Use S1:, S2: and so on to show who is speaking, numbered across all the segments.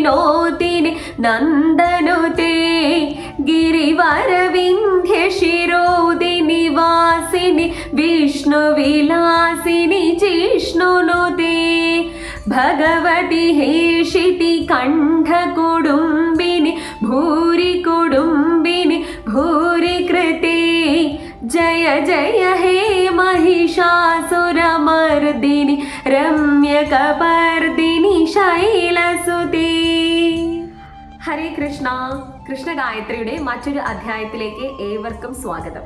S1: त्रिलोतिनि नन्दनुते गिरिवरविन्ध्य शिरोदिनि वासिनि विष्णुविलासिनि जिष्णुनुते भगवति हेशिति कण्ठकुडुम्बिनि भूरि कुडुम्बिनि भूरि कृते जय जय हे महिषासुरमर्दिनि रम्यकपर्दिनि शैलसुते. ഹരേ കൃഷ്ണ. കൃഷ്ണ ഗായത്രിയുടെ മറ്റൊരു അധ്യായത്തിലേക്ക് ഏവർക്കും സ്വാഗതം.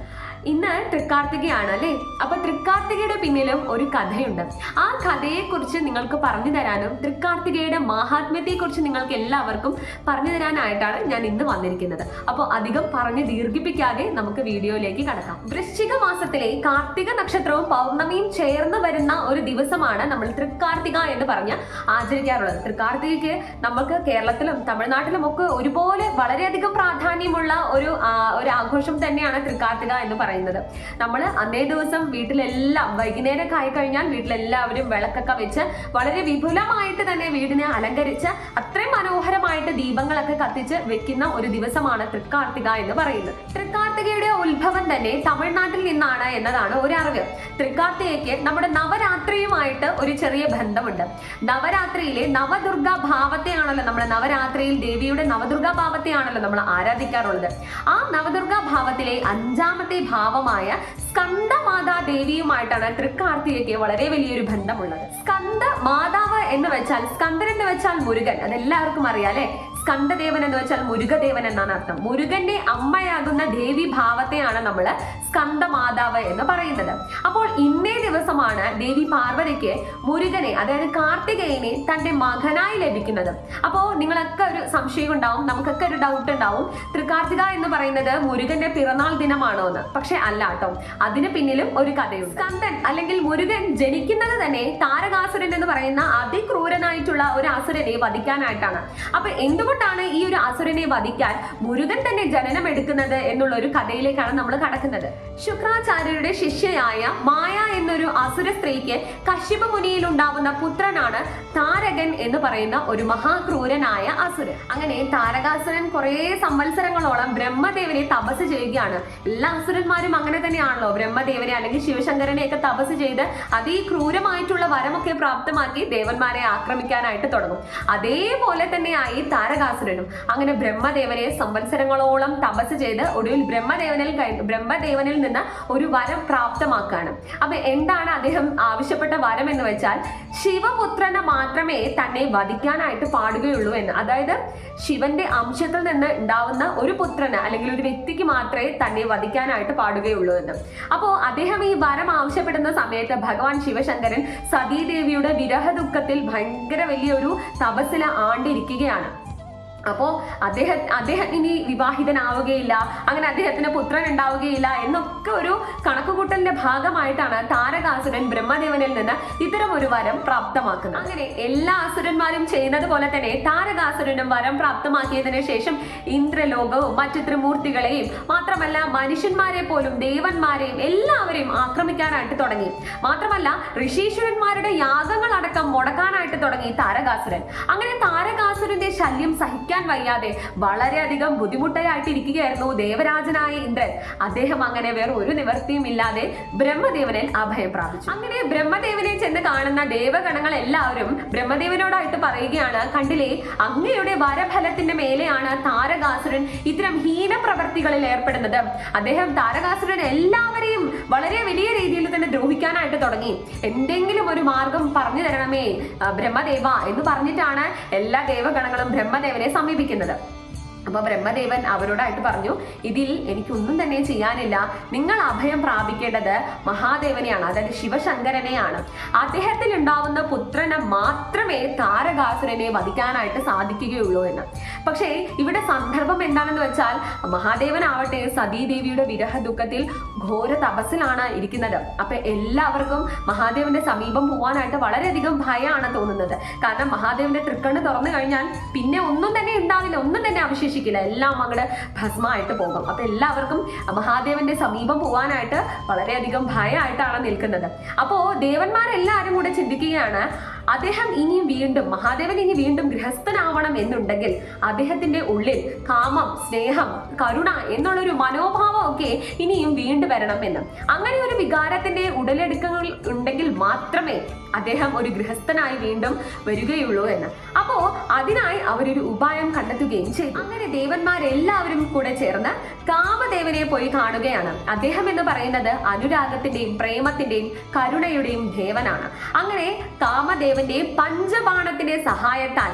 S1: ഇന്ന് തൃക്കാർത്തികയാണ് അല്ലേ? അപ്പൊ തൃക്കാർത്തികയുടെ പിന്നിലും ഒരു കഥയുണ്ട്. ആ കഥയെക്കുറിച്ച് നിങ്ങൾക്ക് പറഞ്ഞു തരാനും തൃക്കാർത്തികയുടെ മാഹാത്മ്യത്തെക്കുറിച്ച് നിങ്ങൾക്ക് എല്ലാവർക്കും പറഞ്ഞു തരാനായിട്ടാണ് ഞാൻ ഇന്ന് വന്നിരിക്കുന്നത്. അപ്പോൾ അധികം പറഞ്ഞ് ദീർഘിപ്പിക്കാതെ നമുക്ക് വീഡിയോയിലേക്ക് കടക്കാം. വൃശ്ചിക മാസത്തിലെ കാർത്തിക നക്ഷത്രവും പൗർണമിയും ചേർന്ന് വരുന്ന ഒരു ദിവസമാണ് നമ്മൾ തൃക്കാർത്തിക എന്ന് പറഞ്ഞ് ആചരിക്കാറുള്ളത്. തൃക്കാർത്തികയ്ക്ക് നമുക്ക് കേരളത്തിലും തമിഴ്നാട്ടിലും ഒക്കെ ഒരുപോലെ വളരെയധികം പ്രാധാന്യമുള്ള ഒരു ആഘോഷം തന്നെയാണ് തൃക്കാർത്തിക എന്ന് പറയുന്നത്. നമ്മൾ അന്നേ ദിവസം വീട്ടിലെല്ലാം വൈകുന്നേരമൊക്കെ ആയി കഴിഞ്ഞാൽ വീട്ടിലെല്ലാവരും വിളക്കൊക്കെ വെച്ച് വളരെ വിപുലമായിട്ട് തന്നെ വീടിനെ അലങ്കരിച്ച് അത്രയും മനോഹരമായിട്ട് ദീപങ്ങളൊക്കെ കത്തിച്ച് വെക്കുന്ന ഒരു ദിവസമാണ് തൃക്കാർത്തിക എന്ന് പറയുന്നത്. തൃക്കാർത്തികയുടെ ഉത്ഭവം തന്നെ തമിഴ്നാട്ടിൽ നിന്നാണ് എന്നതാണ് ഒരു അറിവ്. തൃക്കാർത്തികയ്ക്ക് നമ്മുടെ നവരാത്രിയുമായിട്ട് ഒരു ചെറിയ ബന്ധമുണ്ട്. നവരാത്രിയിലെ നവദുർഗാ ഭാവത്തെയാണല്ലോ നമ്മൾ നവരാത്രിയിൽ ദേവിയുടെ നവദുർഗാ ഭാവത്തെയാണല്ലോ നമ്മൾ ആരാധിക്കാറുള്ളത്. ആ നവദുർഗാ ഭാവത്തിലെ അഞ്ചാമത്തെ ഭാവമായ സ്കന്ദമാതാ ദേവിയുമായിട്ടാണ് തൃക്കാർത്തികയ്ക്ക് വളരെ വലിയൊരു ബന്ധമുള്ളത്. സ്കന്ദ മാതാവ് എന്ന് വെച്ചാൽ സ്കന്ദൻ എന്ന് വെച്ചാൽ മുരുകൻ, അതെല്ലാവർക്കും അറിയാം അല്ലെ. സ്കന്ദദേവൻ എന്ന് വെച്ചാൽ മുരുകദേവൻ എന്നാണ് അർത്ഥം. മുരുകന്റെ അമ്മയാകുന്ന ദേവി ഭാവത്തെയാണ് നമ്മൾ സ്കന്ദമാതാവ് എന്ന് പറയുന്നത്. അപ്പോൾ ഇന്നേ ദിവസമാണ് ദേവി പാർവതിക്ക് മുരുകനെ അതായത് കാർത്തികേയനെ തന്റെ മകനായി ലഭിക്കുന്നത്. അപ്പോൾ നിങ്ങളൊക്കെ ഒരു സംശയം ഉണ്ടാവും, നമുക്കൊക്കെ ഒരു ഡൗട്ട് ഉണ്ടാവും, തൃക്കാർത്തിക എന്ന് പറയുന്നത് മുരുകന്റെ പിറന്നാൾ ദിനമാണോ എന്ന്. പക്ഷെ അല്ല കേട്ടോ, അതിന് പിന്നിലും ഒരു കഥയുണ്ട്. സ്കന്ദൻ അല്ലെങ്കിൽ മുരുകൻ ജനിക്കുന്നത് തന്നെ താരകാസുരൻ എന്ന് പറയുന്ന അതിക്രൂരനായിട്ടുള്ള ഒരു അസുരനെ വധിക്കാനായിട്ടാണ്. അപ്പൊ എന്തുകൊണ്ടാണ് ഈ ഒരു അസുരനെ വധിക്കാൻ മുരുകൻ തന്നെ ജനനം എടുക്കുന്നത് എന്നുള്ള ഒരു കഥയിലേക്കാണ് നമ്മൾ കടക്കുന്നത്. ശുക്രാചാര്യരുടെ ശിഷ്യയായ മായ എന്നൊരു അസുര സ്ത്രീക്ക് കശ്യപ മുനിയിൽ ഉണ്ടാവുന്ന പുത്രനാണ് താരകൻ എന്ന് പറയുന്ന ഒരു മഹാക്രൂരനായ അസുരൻ. അങ്ങനെ താരകാസുരൻ കുറെ സംവത്സരങ്ങളോളം ബ്രഹ്മദേവനെ തപസ് ചെയ്യുകയാണ്. എല്ലാ അസുരന്മാരും അങ്ങനെ തന്നെയാണല്ലോ, ബ്രഹ്മദേവനെ അല്ലെങ്കിൽ ശിവശങ്കരനെ ഒക്കെ തപസ് ചെയ്ത് അതിക്രൂരമായിട്ടുള്ള വരമൊക്കെ പ്രാപ്തമാക്കി ദേവന്മാരെ ആക്രമിക്കാനായിട്ട് തുടങ്ങും. അതേപോലെ തന്നെയായി താരകാസുരനും. അങ്ങനെ ബ്രഹ്മദേവനെ സംവത്സരങ്ങളോളം തപസ് ചെയ്ത് ഒടുവിൽ ബ്രഹ്മദേവനിൽ നിന്ന് ഒരു വരം പ്രാപ്തമാക്കുകയാണ്. അപ്പൊ എന്താണ് അദ്ദേഹം ആവശ്യപ്പെട്ട വരം എന്ന് വെച്ചാൽ ശിവപുത്രനെ മാത്രമേ തന്നെ വധിക്കാനായിട്ട് പാടുകയുള്ളൂ എന്ന്. അതായത് ശിവന്റെ അംശത്തിൽ നിന്ന് ഉണ്ടാവുന്ന ഒരു പുത്രന് അല്ലെങ്കിൽ ഒരു വ്യക്തിക്ക് മാത്രമേ തന്നെ വധിക്കാനായിട്ട് പാടുകയുള്ളൂ എന്ന്. അപ്പോൾ അദ്ദേഹം ഈ വരം ആവശ്യപ്പെടുന്ന സമയത്ത് ഭഗവാൻ ശിവശങ്കരൻ സതീദേവിയുടെ വിരഹ ദുഃഖത്തിൽ ഭയങ്കര വലിയൊരു തപസ്സിൽ ആണ്ടിരിക്കുകയാണ്. അപ്പോൾ അദ്ദേഹം ഇനി വിവാഹിതനാവുകയില്ല, അങ്ങനെ അദ്ദേഹത്തിന് പുത്രൻ ഉണ്ടാവുകയില്ല എന്നൊക്കെ ഒരു കണക്കുകൂട്ടലിന്റെ ഭാഗമായിട്ടാണ് താരകാസുരൻ ബ്രഹ്മദേവനിൽ നിന്ന് ഇത്തരം ഒരു വരം പ്രാപ്തമാക്കുന്നത്. അങ്ങനെ എല്ലാ അസുരന്മാരും ചെയ്യുന്നത് പോലെ തന്നെ താരകാസുരനും വരം പ്രാപ്തമാക്കിയതിനു ശേഷം ഇന്ദ്രലോകവും മറ്റു ത്രിമൂർത്തികളെയും മാത്രമല്ല മനുഷ്യന്മാരെ പോലും ദേവന്മാരെയും എല്ലാവരെയും ആക്രമിക്കാനായിട്ട് തുടങ്ങി. മാത്രമല്ല ഋഷീശ്വരന്മാരുടെ യാഗങ്ങൾ അടക്കം മുടക്കാനായിട്ട് തുടങ്ങി താരകാസുരൻ. അങ്ങനെ താരകാസുരന്റെ ശല്യം സഹിക്കാൻ വയ്യാതെ വളരെയധികം ബുദ്ധിമുട്ടായിട്ടിരിക്കുകയായിരുന്നു ദേവരാജനായ ഇന്ദ്രൻ. അദ്ദേഹം അങ്ങനെ വേറെ ഒരു നിവർത്തിയും ഇല്ലാതെ ബ്രഹ്മദേവനിൽ അഭയം പ്രാപിച്ചു. അങ്ങനെ ബ്രഹ്മദേവനെ ചെന്ന് കാണുന്ന ദേവഗണങ്ങൾ എല്ലാവരും ബ്രഹ്മദേവനോടായിട്ട് പറയുകയാണ്, കണ്ടില്ലേ, അങ്ങയുടെ വരഫലത്തിന്റെ മേലെയാണ് താരകാസുരൻ ഇത്തരം ഹീനപ്രവർത്തികളിൽ ഏർപ്പെടുന്നത്. അദ്ദേഹം താരകാസുരൻ എല്ലാവരെയും വളരെ വലിയ രീതിയിൽ തന്നെ ദ്രോഹിക്കാനായിട്ട് തുടങ്ങി. എന്തെങ്കിലും ഒരു മാർഗം പറഞ്ഞു തരണമേ ബ്രഹ്മദേവ എന്ന് പറഞ്ഞിട്ടാണ് എല്ലാ ദേവഗണങ്ങളും ബ്രഹ്മദേവനെ സമീപിക്കുന്നത്. അപ്പൊ ബ്രഹ്മദേവൻ അവരോടായിട്ട് പറഞ്ഞു, ഇതിൽ എനിക്കൊന്നും തന്നെ ചെയ്യാനില്ല, നിങ്ങൾ അഭയം പ്രാപിക്കേണ്ടത് മഹാദേവനെയാണ്, അതായത് ശിവശങ്കരനെയാണ്. അദ്ദേഹത്തിൽ ഉണ്ടാവുന്ന പുത്രനെ മാത്രമേ താരകാസുരനെ വധിക്കാനായിട്ട് സാധിക്കുകയുള്ളൂ എന്ന്. പക്ഷേ ഇവിടെ സന്ദർഭം എന്താണെന്ന് വെച്ചാൽ മഹാദേവനാവട്ടെ സതീദേവിയുടെ വിരഹ ദുഃഖത്തിൽ ഘോര തപസ്സിലാണ് ഇരിക്കുന്നത്. അപ്പൊ എല്ലാവർക്കും മഹാദേവന്റെ സമീപം പോകാനായിട്ട് വളരെയധികം ഭയമാണ് തോന്നുന്നത്. കാരണം മഹാദേവന്റെ തൃക്കണ്ണ് തുറന്നു കഴിഞ്ഞാൽ പിന്നെ ഒന്നും തന്നെ ഉണ്ടാവില്ല, ഒന്നും തന്നെ അവശേഷിക്കില്ല, എല്ലാം അങ്ങോട്ട് ഭസ്മമായിട്ട് പോകും. അപ്പൊ എല്ലാവർക്കും മഹാദേവന്റെ സമീപം പോകാനായിട്ട് വളരെയധികം ഭയമായിട്ടാണ് നിൽക്കുന്നത്. അപ്പോ ദേവന്മാരെല്ലാവരും കൂടെ ചിന്തിക്കുകയാണ്, അദ്ദേഹം മഹാദേവൻ ഇനി വീണ്ടും ഗൃഹസ്ഥനാവണം എന്നുണ്ടെങ്കിൽ അദ്ദേഹത്തിന്റെ ഉള്ളിൽ കാമം, സ്നേഹം, കരുണ എന്നുള്ളൊരു മനോഭാവം ഒക്കെ ഇനിയും വീണ്ടും വരണം എന്ന്. അങ്ങനെ ഒരു വികാരത്തിന്റെ ഉടലെടുക്കങ്ങൾ ഉണ്ടെങ്കിൽ മാത്രമേ അദ്ദേഹം ഒരു ഗൃഹസ്ഥനായി വീണ്ടും വരികയുള്ളൂ എന്ന്. അപ്പോ അതിനായി അവരൊരു ഉപായം കണ്ടെത്തുകയും ചെയ്തു. അങ്ങനെ ദേവന്മാരെല്ലാവരും കൂടെ ചേർന്ന് കാമദേവനെ പോയി കാണുകയാണ്. അദ്ദേഹം എന്ന് പറയുന്നത് അനുരാഗത്തിന്റെയും പ്രേമത്തിന്റെയും കരുണയുടെയും ദേവനാണ്. അങ്ങനെ കാമദേവന്റെ പഞ്ചബാണത്തിന്റെ സഹായത്താൽ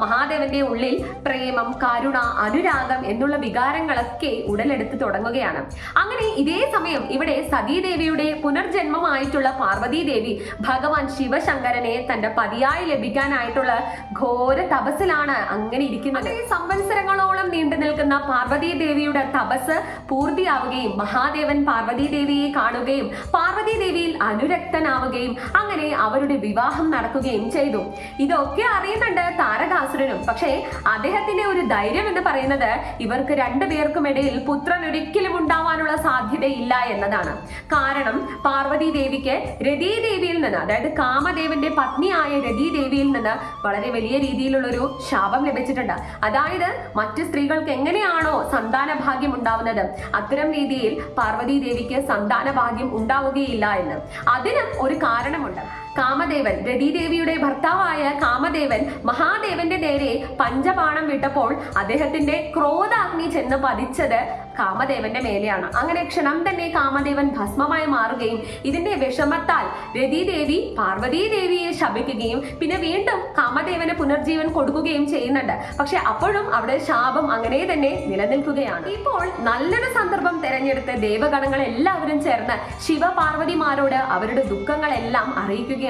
S1: മഹാദേവന്റെ ഉള്ളിൽ പ്രേമം, കരുണ, അനുരാഗം എന്നുള്ള വികാരങ്ങളൊക്കെ ഉടലെടുത്ത് തുടങ്ങുകയാണ്. അങ്ങനെ ഇതേ സമയം ഇവിടെ സതീദേവിയുടെ പുനർജന്മമായിട്ടുള്ള പാർവതീദേവി ഭഗവാൻ ശിവശങ്കരനെ തന്റെ പതിയായി ലഭിക്കാനായിട്ടുള്ള ഘോര തപസ്സിലാണ് അങ്ങനെ ഇരിക്കുന്നത്. സംവത്സരങ്ങളോളം നീണ്ടു നിൽക്കുന്ന പാർവതീദേവിയുടെ തപസ് പൂർത്തിയാവുകയും മഹാദേവൻ പാർവതീദേവിയെ കാണുകയും പാർവതീദേവിയിൽ അനുരക്തനാവുകയും അങ്ങനെ അവരുടെ വിവാഹം നടക്കുകയും ചെയ്തു. ഇതൊക്കെ അറിയുന്നുണ്ട് താരകാസുരനും. പക്ഷേ അദ്ദേഹത്തിന്റെ ഒരു ധൈര്യം എന്ന് പറയുന്നത് ഇവർക്ക് രണ്ടുപേർക്കും ഇടയിൽ പുത്രൻ ഒരിക്കലും ഉണ്ടാവാനുള്ള സാധ്യതയില്ല എന്നതാണ്. കാരണം പാർവതീദേവിക്ക് രതീദേവിയിൽ നിന്ന്, അതായത് കാമദേവന്റെ പത്നിയായ രതീദേവിയിൽ നിന്ന് വളരെ വലിയ രീതിയിലുള്ളൊരു ശാപം ലഭിച്ചിട്ടുണ്ട്. അതായത് മറ്റു സ്ത്രീകൾക്ക് എങ്ങനെയാണോ സന്താന ഭാഗ്യം ഉണ്ടാവുന്നത് അത്തരം രീതിയിൽ പാർവതീദേവിക്ക് സന്താന ഭാഗ്യം ഉണ്ടാവുകയില്ല എന്ന്. അതിനും ഒരു കാരണമുണ്ട്. കാമദേവൻ, രതീദേവിയുടെ ഭർത്താവായ കാമദേവൻ മഹാദേവന്റെ നേരെ പഞ്ചബാണം വിട്ടപ്പോൾ അദ്ദേഹത്തിന്റെ ക്രോധാഗ്നി ചെന്ന് പതിച്ചത് കാമദേവന്റെ മേലെയാണ്. അങ്ങനെ ക്ഷണം തന്നെ കാമദേവൻ ഭസ്മമായി മാറുകയും ഇതിന്റെ വിഷമത്താൽ രതീദേവി പാർവതീദേവിയെ ശപിക്കുകയും പിന്നെ വീണ്ടും കാമദേവന് പുനർജീവൻ കൊടുക്കുകയും ചെയ്യുന്നുണ്ട്. പക്ഷെ അപ്പോഴും അവിടെ ശാപം അങ്ങനെ തന്നെ നിലനിൽക്കുകയാണ്. ഇപ്പോൾ നല്ലൊരു സന്ദർഭം തെരഞ്ഞെടുത്ത് ദേവഗണങ്ങൾ എല്ലാവരും ചേർന്ന് ശിവപാർവതിമാരോട് അവരുടെ ദുഃഖങ്ങളെല്ലാം അറിയിക്കുകയാണ്.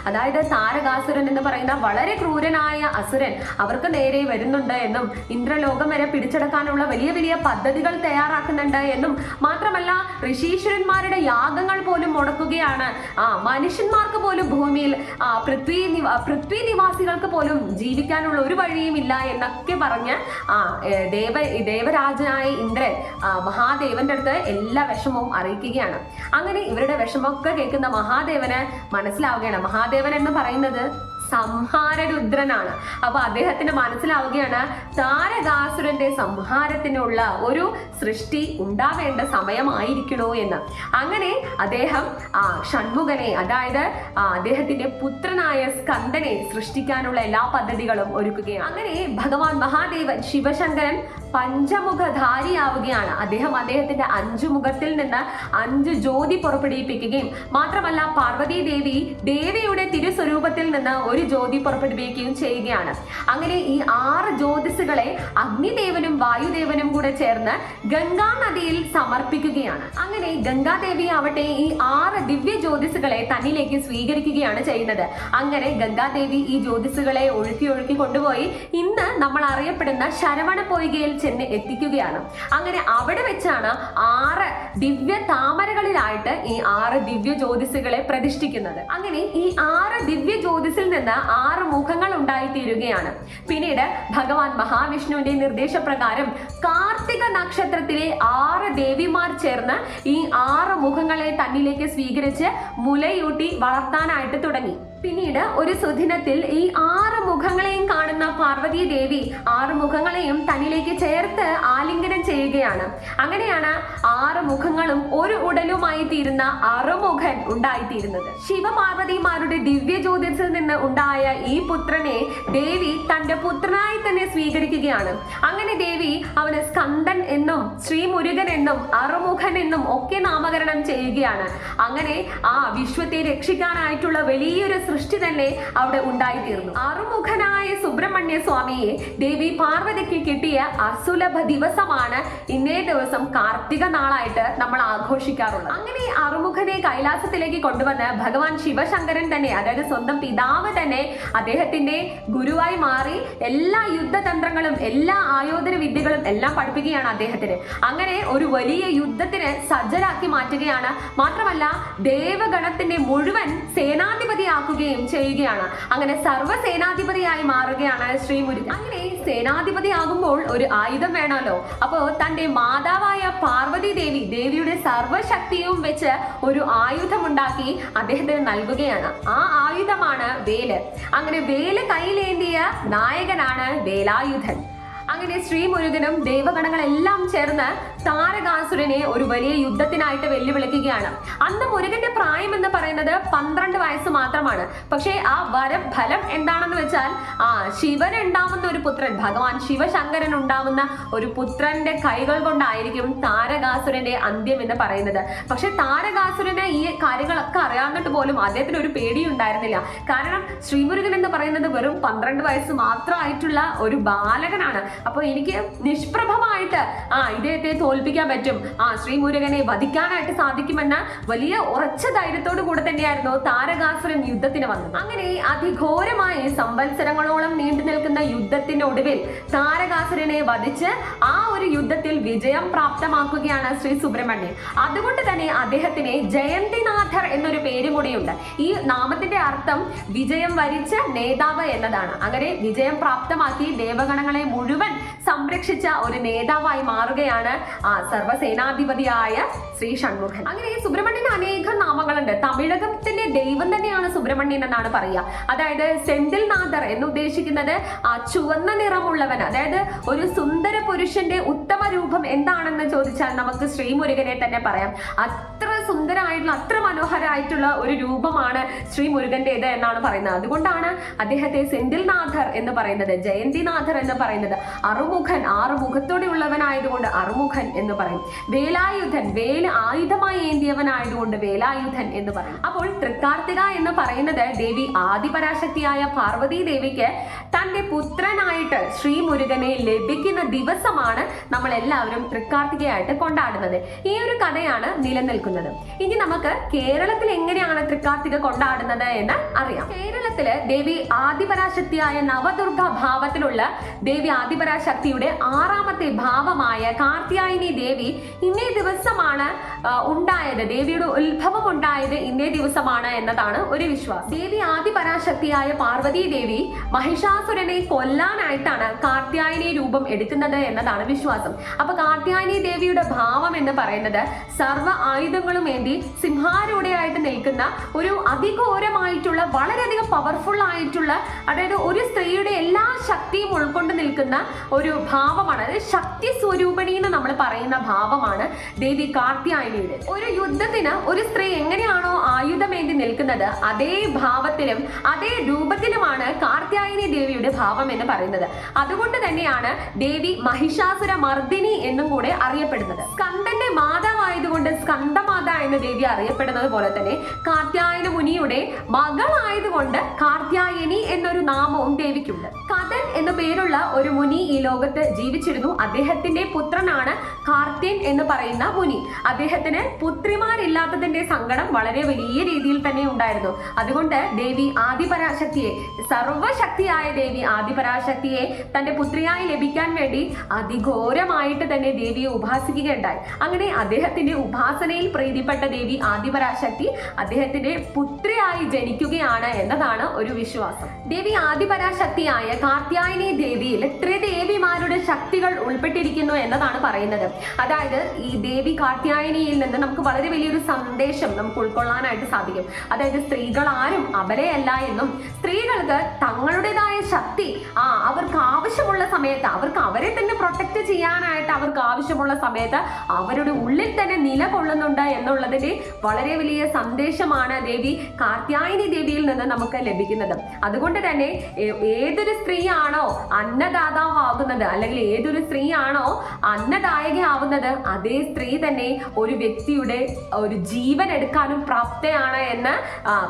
S1: അതായത് താരകാസുരൻ എന്ന് പറയുന്ന വളരെ ക്രൂരനായ അസുരൻ അവർക്ക് നേരെ വരുന്നുണ്ട് എന്നും ഇന്ദ്രലോകം വരെ പിടിച്ചെടുക്കാനുള്ള വലിയ വലിയ പദ്ധതികൾ തയ്യാറാക്കുന്നുണ്ട് എന്നും മാത്രമല്ല ഋഷീശ്വരന്മാരുടെ യാഗങ്ങൾ പോലും മുടക്കുകയാണ്. മനുഷ്യന്മാർക്ക് പോലും ഭൂമിയിൽ പൃഥ്വി നിവാസികൾക്ക് പോലും ജീവിക്കാനുള്ള ഒരു വഴിയും ഇല്ല എന്നൊക്കെ പറഞ്ഞ് ദേവരാജനായ ഇന്ദ്രൻ മഹാദേവന്റെ അടുത്ത് എല്ലാ വിഷമവും അറിയിക്കുകയാണ്. അങ്ങനെ ഇവരുടെ വിഷമമൊക്കെ കേൾക്കുന്ന മഹാദേവന് മനസ്സിലാവുകയാണ് മഹാദേവൻ എന്ന് പറയുന്നത് സംഹാരരുദ്രനാണ്. അപ്പൊ അദ്ദേഹത്തിന് മനസ്സിലാവുകയാണ് താരകാസുരന്റെ സംഹാരത്തിനുള്ള ഒരു സൃഷ്ടി ഉണ്ടാവേണ്ട സമയമായിരിക്കണോ എന്ന്. അങ്ങനെ അദ്ദേഹം ഷൺമുഖനെ, അതായത് അദ്ദേഹത്തിന്റെ പുത്രനായ സ്കന്ദനെ സൃഷ്ടിക്കാനുള്ള എല്ലാ പദ്ധതികളും ഒരുക്കുകയാണ്. അങ്ങനെ ഭഗവാൻ മഹാദേവൻ ശിവശങ്കരൻ പഞ്ചമുഖധാരിയാവുകയാണ്. അദ്ദേഹത്തിന്റെ 5 മുഖത്തിൽ നിന്ന് 5 ജ്യോതി പുറപ്പെടുവിപ്പിക്കുകയും മാത്രമല്ല പാർവതീദേവി ദേവിയുടെ തിരുസ്വരൂപത്തിൽ നിന്ന് ഒരു ജ്യോതി പുറപ്പെടുവിക്കുകയും ചെയ്യുകയാണ്. അങ്ങനെ ഈ 6 ജ്യോതിസുകളെ അഗ്നിദേവനും വായുദേവനും കൂടെ ചേർന്ന് ഗംഗാ നദിയിൽ സമർപ്പിക്കുകയാണ്. അങ്ങനെ ഗംഗാദേവി ആവട്ടെ ഈ 6 ദിവ്യ ജ്യോതിസുകളെ തന്നിലേക്ക് സ്വീകരിക്കുകയാണ് ചെയ്യുന്നത്. അങ്ങനെ ഗംഗാദേവി ഈ ജ്യോതിസുകളെ ഒഴുക്കി കൊണ്ടുപോയി ഇന്ന് നമ്മൾ അറിയപ്പെടുന്ന ശരവണ പൊയ്കയിൽ ചെന്ന് എത്തിക്കുകയാണ്. അങ്ങനെ അവിടെ വെച്ചാണ് 6 ദിവ്യ താമരകളിലായിട്ട് ഈ 6 ദിവ്യ ജ്യോതിസുകളെ പ്രതിഷ്ഠിക്കുന്നത്. അങ്ങനെ ഈ 6 ദിവ്യ ജ്യോതിസിൽ നിന്ന് 6 മുഖങ്ങൾ ഉണ്ടായിത്തീരുകയാണ്. പിന്നീട് ഭഗവാൻ മഹാവിഷ്ണുവിന്റെ നിർദ്ദേശപ്രകാരം കാർത്തിക നക്ഷത്രത്തിലെ 6 ദേവിമാർ ചേർന്ന് ഈ 6 മുഖങ്ങളെ തന്നിലേക്ക് സ്വീകരിച്ച് മുലയൂട്ടി വളർത്താനായിട്ട് തുടങ്ങി. പിന്നീട് ഒരു സുദിനത്തിൽ ഈ 6 മുഖങ്ങളെയും കാണുന്ന പാർവതി ദേവി 6 മുഖങ്ങളെയും തന്നിലേക്ക് ചേർത്ത് ആലിംഗനം ചെയ്യുകയാണ്. അങ്ങനെയാണ് 6 മുഖങ്ങളും ഒരു ഉടലുമായി തീരുന്ന അറുമുഖൻ ഉണ്ടായിത്തീരുന്നത്. ശിവപാർവതിമാരുടെ ദിവ്യ ജ്യോതിസിൽ നിന്ന് ഉണ്ടായ ഈ പുത്രനെ ദേവി തന്റെ പുത്രനായി തന്നെ സ്വീകരിക്കുകയാണ്. അങ്ങനെ ദേവി അവന് സ്കന്ദൻ എന്നും ശ്രീമുരുകൻ എന്നും അറുമുഖൻ എന്നും ഒക്കെ നാമകരണം ചെയ്യുകയാണ്. അങ്ങനെ ആ വിശ്വത്തെ രക്ഷിക്കാനായിട്ടുള്ള വലിയൊരു സൃഷ്ടി തന്നെ അവിടെ ഉണ്ടായിത്തീർന്നു. അറുമുഖനായ സുബ്രഹ്മണ്യ സ്വാമിയെ ദേവി പാർവതിക്ക് കിട്ടിയ അസുലഭ ദിവസമാണ് ഇന്നേ ദിവസം കാർത്തിക നാളായിട്ട് നമ്മൾ ആഘോഷിക്കാറുള്ളത്. അങ്ങനെ അറുമുഖനെ കൈലാസത്തിലേക്ക് കൊണ്ടുവന്ന് ഭഗവാൻ ശിവശങ്കരൻ തന്നെ, അതായത് സ്വന്തം പിതാവ് തന്നെ അദ്ദേഹത്തിന്റെ ഗുരുവായി മാറി എല്ലാ യുദ്ധതന്ത്രങ്ങളും എല്ലാ ആയോധന വിദ്യകളും എല്ലാം പഠിപ്പിക്കുകയാണ് അദ്ദേഹത്തിന്. അങ്ങനെ ഒരു വലിയ യുദ്ധത്തിന് സജ്ജരാക്കി മാറ്റുകയാണ്. മാത്രമല്ല ദേവഗണത്തിന്റെ മുഴുവൻ സേനാധിപതിയാക്കുകയും സ്ഥാപിക്കുകയും ചെയ്യുകയാണ്. അങ്ങനെ സർവ്വസേനാധിപതിയായി മാറുകയാണ് ശ്രീ മുരുകൻ. അങ്ങനെ സേനാധിപതി ആകുമ്പോൾ ഒരു ആയുധം വേണമല്ലോ. അപ്പോൾ തന്റെ മാതാവായ പാർവതി ദേവിയുടെ സർവ്വശക്തിയും വെച്ച് ഒരു ആയുധമുണ്ടാക്കി അദ്ദേഹത്തിന് നൽകുകയാണ്. ആ ആയുധമാണ് വേല്. അങ്ങനെ വേല് കയ്യിലേന്തിയ നായകനാണ് വേലായുധൻ. അങ്ങനെ ശ്രീ മുരുകനും ദേവഗണങ്ങളെല്ലാം ചേർന്ന് താരകാസുരനെ ഒരു വലിയ യുദ്ധത്തിനായിട്ട് വെല്ലുവിളിക്കുകയാണ്. അന്ന് മുരുകന്റെ പ്രായം എന്ന് പറയുന്നത് 12 വയസ്സ് മാത്രമാണ്. പക്ഷേ ആ ഫലം എന്താണെന്ന് വെച്ചാൽ ശിവൻ ഉണ്ടാവുന്ന ഒരു പുത്രൻ, ഭഗവാൻ ശിവശങ്കരൻ ഉണ്ടാവുന്ന ഒരു പുത്രന്റെ കൈകൾ കൊണ്ടായിരിക്കും താരകാസുരന്റെ അന്ത്യം എന്ന് പറയുന്നത്. പക്ഷെ താരകാസുരന് ഈ കാര്യങ്ങളൊക്കെ അറിയാവുന്നിട്ട് പോലും അദ്ദേഹത്തിന് ഒരു പേടിയുണ്ടായിരുന്നില്ല. കാരണം ശ്രീമുരുകൻ എന്ന് പറയുന്നത് വെറും 12 വയസ്സ് മാത്രമായിട്ടുള്ള ഒരു ബാലകനാണ്. അപ്പൊ എനിക്ക് നിഷ്പ്രഭമായിട്ട് ഇദ്ദേഹത്തെ തോൽപ്പിക്കാൻ പറ്റും, ശ്രീമുരുകനെ വധിക്കാനായിട്ട് സാധിക്കുമെന്ന വലിയ ഉറച്ച ധൈര്യത്തോടു കൂടെ തന്നെയായിരുന്നു താരകാസുരൻ യുദ്ധത്തിന് വന്നത്. അങ്ങനെ അതിഘോരമായി സംവത്സരങ്ങളോളം നീണ്ടു നിൽക്കുന്ന യുദ്ധത്തിനൊടുവിൽ താരകാസുരനെ വധിച്ച് ആ ഒരു യുദ്ധത്തിൽ വിജയം പ്രാപ്തമാക്കുകയാണ് ശ്രീ സുബ്രഹ്മണ്യൻ. അതുകൊണ്ട് തന്നെ അദ്ദേഹത്തിന് ജയന്തിനാഥർ എന്നൊരു പേരും കൂടിയുണ്ട്. ഈ നാമത്തിന്റെ അർത്ഥം വിജയം വരിച്ച നേതാവ് എന്നതാണ്. അങ്ങനെ വിജയം പ്രാപ്തമാക്കി ദേവഗണങ്ങളെ മുഴുവൻ സംരക്ഷിച്ച ഒരു നേതാവായി മാറുകയാണ് സർവ്വസേനാധിപതിയായ ശ്രീ ഷൺമുഖൻ. അങ്ങനെ ഈ സുബ്രഹ്മണ്യന് അനേകം നാമങ്ങളുണ്ട്. തമിഴകത്തിന്റെ ദൈവം തന്നെയാണ് സുബ്രഹ്മണ്യൻ എന്നാണ് പറയുക. അതായത് സെന്തിൽനാഥർ എന്ന് ഉദ്ദേശിക്കുന്നത് ചുവന്ന നിറമുള്ളവൻ. അതായത് ഒരു സുന്ദര പുരുഷന്റെ ഉത്തമ രൂപം എന്താണെന്ന് ചോദിച്ചാൽ നമുക്ക് ശ്രീമുരുകനെ തന്നെ പറയാം. അത്ര സുന്ദരമായിട്ടുള്ള, അത്ര മനോഹരമായിട്ടുള്ള ഒരു രൂപമാണ് ശ്രീ മുരുകന്റേത് എന്നാണ് പറയുന്നത്. അതുകൊണ്ടാണ് അദ്ദേഹത്തെ സെന്തിൽനാഥർ എന്ന് പറയുന്നത്, ജയന്തിനാഥർ എന്ന് പറയുന്നത്. അറുമുഖൻ, 6 മുഖത്തോടെ ഉള്ളവനായതുകൊണ്ട് അറുമുഖൻ എന്ന് പറയും. വേലായുധൻ, വേല് ആയുധമായി ഏന്തിയവനായതുകൊണ്ട് വേലായുധൻ എന്ന് പറയും. അപ്പോൾ തൃക്കാർത്തിക എന്ന് പറയുന്നത് ദേവി ആദിപരാശക്തിയായ പാർവതി ദേവിക്ക് തന്റെ പുത്രനായിട്ട് ശ്രീ മുരുകനെ ലഭിക്കുന്ന ദിവസമാണ് നമ്മൾ എല്ലാവരും തൃക്കാർത്തികയായിട്ട് കൊണ്ടാടുന്നത്. ഈ ഒരു കഥയാണ് നിലനിൽക്കുന്നത്. ഇനി നമുക്ക് കേരളത്തിൽ എങ്ങനെയാണ് തൃക്കാർത്തിക കൊണ്ടാടുന്നത് എന്ന് അറിയാം. കേരളത്തില് ദേവി ആദിപരാശക്തിയായ നവദുർഗ ഭാവത്തിലുള്ള ദേവി ആദിപരാശക്തിയുടെ 6ാമത്തെ ഭാവമായ കാർത്യായനി ദേവി ഇന്നേ ദിവസമാണ് ഉണ്ടായത്. ദേവിയുടെ ഉത്ഭവം ഉണ്ടായത് ഇന്നേ ദിവസമാണ് എന്നതാണ് ഒരു വിശ്വാസം. ദേവി ആദിപരാശക്തിയായ പാർവതി ദേവി മഹിഷാസുരനെ കൊല്ലാനായിട്ടാണ് കാർത്യായനി രൂപം എടുക്കുന്നത് എന്നതാണ് വിശ്വാസം. അപ്പൊ കാർത്യായനി ദേവിയുടെ ഭാവം എന്ന് പറയുന്നത് സർവ്വ ആയുധങ്ങളും ഏന്തി സിംഹാരൂഢയായിട്ട് നിൽക്കുന്ന ഒരു അതിഘോരമായിട്ടുള്ള, വളരെയധികം പവർഫുൾ ആയിട്ടുള്ള, അതായത് ഒരു സ്ത്രീയുടെ എല്ലാ ശക്തിയും ഉൾക്കൊണ്ട് നിൽക്കുന്ന ഒരു ഭാവമാണ്. അതായത് ശക്തി സ്വരൂപിണി എന്ന് നമ്മൾ പറയുന്ന ഭാവമാണ് ദേവി കാർത്യായനിയുടെ. ഒരു യുദ്ധത്തിന് ഒരു സ്ത്രീ എങ്ങനെയാണോ ആയുധമേന്തി നിൽക്കുന്നത് അതേ ഭാവത്തിലും അതേ രൂപത്തിലുമാണ് കാർത്യായനി ദേവിയുടെ ഭാവം എന്ന് പറയുന്നത്. അതുകൊണ്ട് തന്നെയാണ് ദേവി മഹിഷാസുര മർദിനി എന്നും കൂടെ അറിയപ്പെടുന്നത്. സ്കന്ദന്റെ മാതാവായതുകൊണ്ട് സ്കന്ദമാത എന്ന് ദേവി അറിയപ്പെടുന്നത് പോലെ തന്നെ കാർത്യായന മുനിയുടെ മകളായതുകൊണ്ട് കാർത്യായനി എന്നൊരു നാമവും ദേവിക്കുണ്ട്. കഥൻ എന്ന പേരുള്ള ഒരു മുനി ഈ ലോകത്ത് ജീവിച്ചിരുന്നു. അദ്ദേഹത്തിന്റെ പുത്രനാണ് കാർത്യൻ എന്ന് പറയുന്ന മുനി. അദ്ദേഹത്തിന് പുത്രിമാരില്ലാത്തതിന്റെ സങ്കടം വളരെ വലിയ രീതിയിൽ തന്നെ ഉണ്ടായിരുന്നു. അതുകൊണ്ട് ദേവി ആദിപരാശക്തിയെ, സർവശക്തിയായ ദേവി ആദിപരാശക്തിയെ തന്റെ പുത്രിയായി ലഭിക്കാൻ വേണ്ടി അതിഘോരമായിട്ട് തന്നെ ദേവിയെ ഉപാസിക്കുകയുണ്ടായി. അങ്ങനെ അദ്ദേഹത്തിന്റെ ഉപാസനയിൽ പ്രീതിപ്പെട്ട ദേവി ആദിപരാശക്തി അദ്ദേഹത്തിന്റെ പുത്രിയായി ജനിക്കുകയാണ് എന്നതാണ് ഒരു വിശ്വാസം. ദേവി ആദിപരാശക്തിയായ കാർത്യായനി ദേവിയിൽ ത്രിദേവിമാരുടെ ശക്തികൾ ഉൾപ്പെട്ടിരിക്കുന്നു എന്നതാണ് പറയുന്നത്. അതായത് ഈ ദേവി കാർത്യായനിയിൽ നിന്ന് നമുക്ക് വളരെ വലിയൊരു സന്ദേശം നമുക്ക് ഉൾക്കൊള്ളാനായിട്ട് സാധിക്കും. അതായത് സ്ത്രീകൾ ആരും അബലയല്ല എന്നും സ്ത്രീകൾക്ക് തങ്ങളുടേതായ ശക്തി അവർക്ക് ആവശ്യമുള്ള സമയത്ത്, അവർക്ക് അവരെ തന്നെ പ്രൊട്ടക്ട് ചെയ്യാനായിട്ട് അവർക്ക് ആവശ്യമുള്ള സമയത്ത് അവരുടെ ഉള്ളിൽ തന്നെ നിലകൊള്ളുന്നുണ്ട് എന്നുള്ളതിന്റെ വളരെ വലിയ സന്ദേശമാണ് ദേവി കാർത്യായനി ദേവിയിൽ നിന്ന് നമുക്ക് ലഭിക്കുന്നത്. അതുകൊണ്ട് തന്നെ ഏതൊരു സ്ത്രീയാണോ അന്നദാതാവാകുന്നത്, അല്ലെങ്കിൽ ഏതൊരു സ്ത്രീയാണോ അന്നദായകയാവുന്നത്, അതേ സ്ത്രീ തന്നെ ഒരു വ്യക്തിയുടെ ഒരു ജീവൻ എടുക്കാനും പ്രാപ്തയാണ് എന്ന്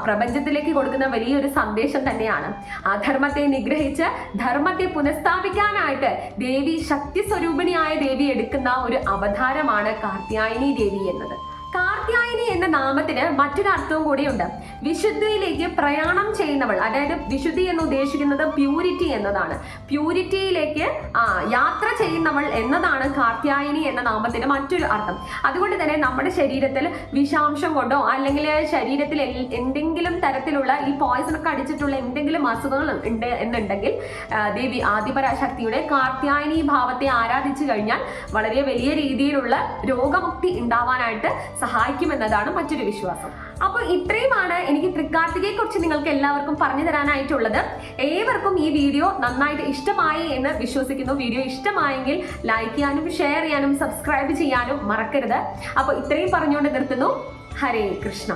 S1: പ്രപഞ്ചത്തിലേക്ക് കൊടുക്കുന്ന വലിയൊരു സന്ദേശം തന്നെയാണ്. അധർമ്മത്തെ നിഗ്രഹിച്ച് ധർമ്മത്തെ പുനഃസ്ഥാപിക്കാനായിട്ട് ദേവി, ശക്തി സ്വരൂപിണിയായ ദേവി എടുക്കുന്ന ഒരു അവതാരമാണ് കാർത്യായനി ദേവി എന്നത്. കാർത്യായനി എന്ന നാമത്തിന് മറ്റൊരു അർത്ഥവും കൂടിയുണ്ട്. വിശുദ്ധിയിലേക്ക് പ്രയാണം ചെയ്യുന്നവൾ, അതായത് വിശുദ്ധി എന്ന് ഉദ്ദേശിക്കുന്നത് പ്യൂരിറ്റി എന്നതാണ്. പ്യൂരിറ്റിയിലേക്ക് യാത്ര ചെയ്യുന്നവൾ എന്നതാണ് കാർത്യായനി എന്ന നാമത്തിന് മറ്റൊരു അർത്ഥം. അതുകൊണ്ട് തന്നെ നമ്മുടെ ശരീരത്തിൽ വിഷാംശം കൊണ്ടോ അല്ലെങ്കിൽ ശരീരത്തിൽ എന്തെങ്കിലും തരത്തിലുള്ള ഈ പോയിസൺ ഒക്കെ അടിച്ചിട്ടുള്ള എന്തെങ്കിലും അസുഖങ്ങൾ ഉണ്ട് എന്നുണ്ടെങ്കിൽ ദേവി ആദിപരാശക്തിയുടെ കാർത്യായനി ഭാവത്തെ ആരാധിച്ചു കഴിഞ്ഞാൽ വളരെ വലിയ രീതിയിലുള്ള രോഗമുക്തി ഉണ്ടാവാനായിട്ട് സഹായിക്കുമെന്നതാണ് മറ്റൊരു വിശ്വാസം. അപ്പോൾ ഇത്രയുമാണ് എനിക്ക് തൃക്കാർത്തികയെ കുറിച്ച് നിങ്ങൾക്ക് എല്ലാവർക്കും പറഞ്ഞു തരാനായിട്ടുള്ളത്. ഏവർക്കും ഈ വീഡിയോ നന്നായിട്ട് ഇഷ്ടമായി എന്ന് വിശ്വസിക്കുന്നു. വീഡിയോ ഇഷ്ടമായെങ്കിൽ ലൈക്ക് ചെയ്യാനും ഷെയർ ചെയ്യാനും സബ്സ്ക്രൈബ് ചെയ്യാനും മറക്കരുത്. അപ്പോൾ ഇത്രയും പറഞ്ഞുകൊണ്ട് നിർത്തുന്നു. ഹരേ കൃഷ്ണ.